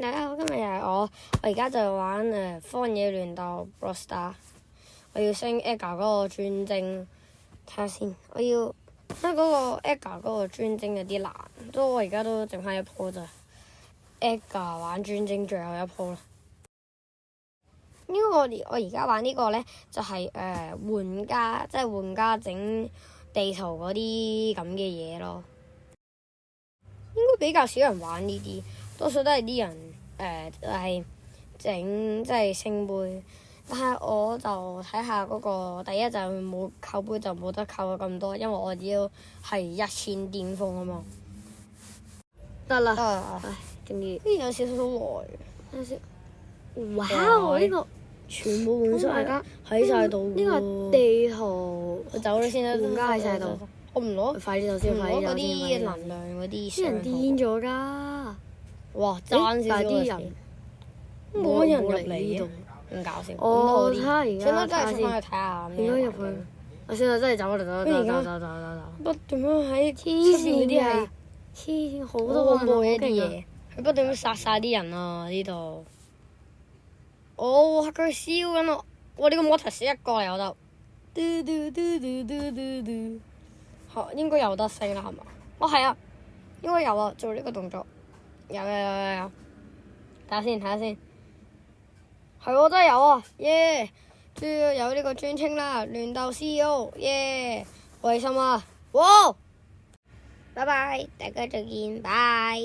大家好，今日又係我而家就玩荒野亂鬥 Brawl Stars。我要升 Edgar 嗰個專精，睇下先。我要因為嗰個 Edgar 嗰個專精有啲難，所以我而家都剩翻一鋪咋。Edgar 玩專精最後一鋪啦。因為我而家玩呢個咧，就係玩家，即係玩家整地圖嗰啲咁嘅嘢咯。應該比較少人玩呢啲，多數都係啲人係整即係聖杯。但係我就睇下嗰個第一就冇扣杯就冇得扣咁多，因為我只要係1000巔峰啊嘛。得啦，唉，終於有少少耐。睇下先。哇！呢個全部換晒，喺晒度。呢個地圖，我走咗先啦。玩家喺晒度。我唔攞，快啲走先，快啲走先。攞嗰啲能量嗰啲。啲人癲咗㗎！哇，爭少少啲人，冇乜人入嚟呢度，咁搞笑。我睇下而家，算啦，真係出翻去睇下。應該入去。我算啦，真係走啦，走。不斷咁喺出邊嗰啲係黐線，好多恐怖嘅啲嘢，佢不斷咁殺晒啲人啊！呢度。哦，佢燒緊我！哇！呢個摩托死一個又得。應該有得升啦，係嘛？哦，係啊，應該有啊，做呢個動作，有。睇下先，係喎，真係有啊，耶！終於有呢個專稱啦，亂鬥 CEO，耶！開心啊！哇！拜拜，大家再見，拜。